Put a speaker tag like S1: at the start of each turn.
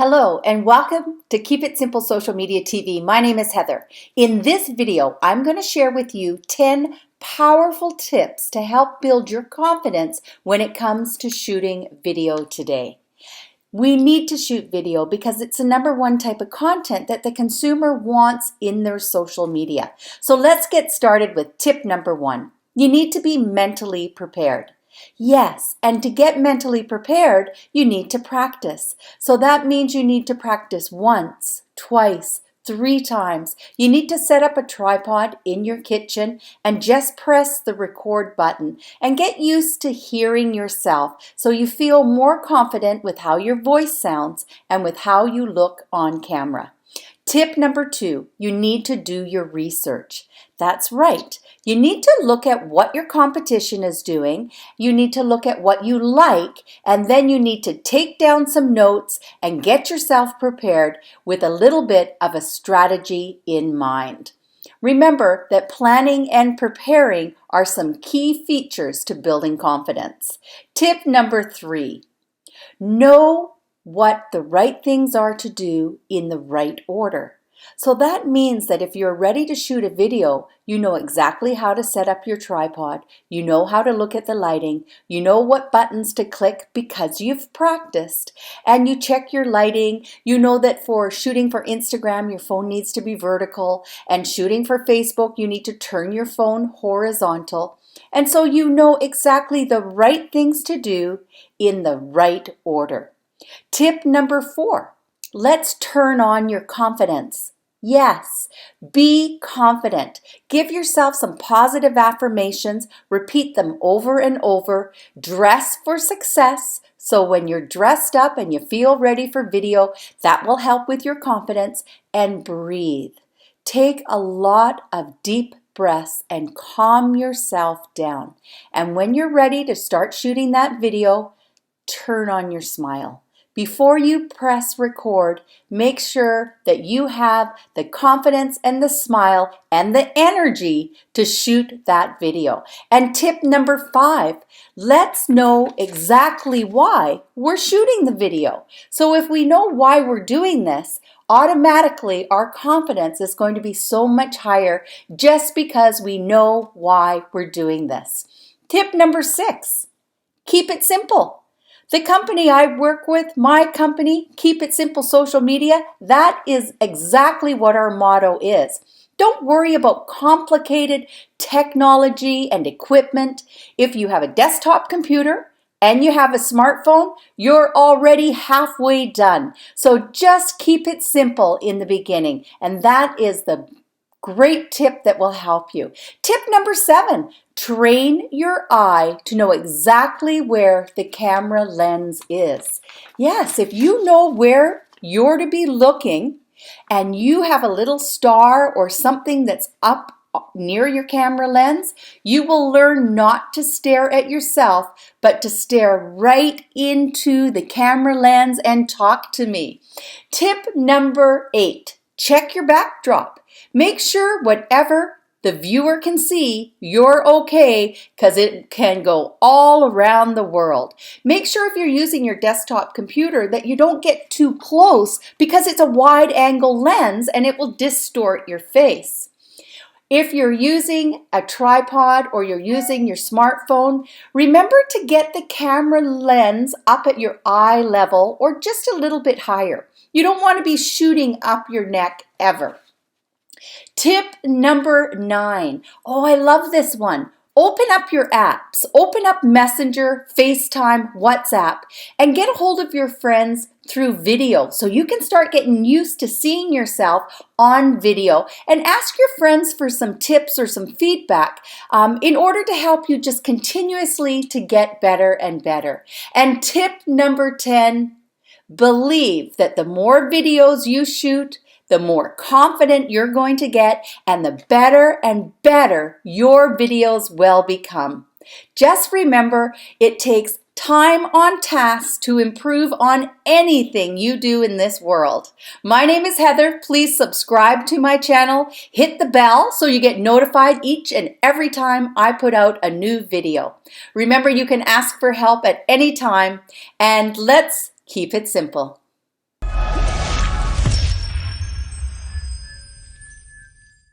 S1: Hello and welcome to Keep It Simple Social Media TV. My name is Heather. In this video, I'm going to share with you 10 powerful tips to help build your confidence when it comes to shooting video today. We need to shoot video because it's the #1 type of content that the consumer wants in their social media. So let's get started with tip number 1. You need to be mentally prepared. Yes, and to get mentally prepared, you need to practice. So that means you need to practice once, twice, 3 times. You need to set up a tripod in your kitchen and just press the record button and get used to hearing yourself so you feel more confident with how your voice sounds and with how you look on camera. Tip number 2, you need to do your research. That's right. You need to look at what your competition is doing. You need to look at what you like, and then you need to take down some notes and get yourself prepared with a little bit of a strategy in mind. Remember that planning and preparing are some key features to building confidence. Tip number 3, know what the right things are to do in the right order. So that means that if you're ready to shoot a video, you know exactly how to set up your tripod, you know how to look at the lighting, you know what buttons to click because you've practiced, and you check your lighting. You know that for shooting for Instagram, your phone needs to be vertical, and shooting for Facebook, you need to turn your phone horizontal. And so you know exactly the right things to do in the right order. Tip number 4, let's turn on your confidence. Yes, be confident. Give yourself some positive affirmations, repeat them over and over. Dress for success. So when you're dressed up and you feel ready for video, that will help with your confidence. And breathe. Take a lot of deep breaths and calm yourself down. And when you're ready to start shooting that video, turn on your smile. Before you press record, make sure that you have the confidence and the smile and the energy to shoot that video. And tip number 5, let's know exactly why we're shooting the video. So if we know why we're doing this, automatically our confidence is going to be so much higher just because we know why we're doing this. Tip number 6, keep it simple. The company I work with, my company, Keep It Simple Social Media, that is exactly what our motto is. Don't worry about complicated technology and equipment. If you have a desktop computer and you have a smartphone, you're already halfway done. So just keep it simple in the beginning. And that is the great tip that will help you. Tip number 7, train your eye to know exactly where the camera lens is. Yes, if you know where you're to be looking and you have a little star or something that's up near your camera lens, you will learn not to stare at yourself, but to stare right into the camera lens and talk to me. Tip number 8, check your backdrop. Make sure whatever the viewer can see, you're okay, because it can go all around the world. Make sure if you're using your desktop computer that you don't get too close because it's a wide angle lens and it will distort your face. If you're using a tripod or you're using your smartphone, remember to get the camera lens up at your eye level or just a little bit higher. You don't want to be shooting up your neck ever. Tip number 9. Oh, I love this one. Open up your apps. Open up Messenger, FaceTime, WhatsApp, and get a hold of your friends through video so you can start getting used to seeing yourself on video, and ask your friends for some tips or some feedback in order to help you just continuously to get better and better. And tip number 10, believe that the more videos you shoot, the more confident you're going to get, and the better and better your videos will become. Just remember, it takes time on task to improve on anything you do in this world. My name is Heather. Please subscribe to my channel. Hit the bell so you get notified each and every time I put out a new video. Remember, you can ask for help at any time, and let's keep it simple.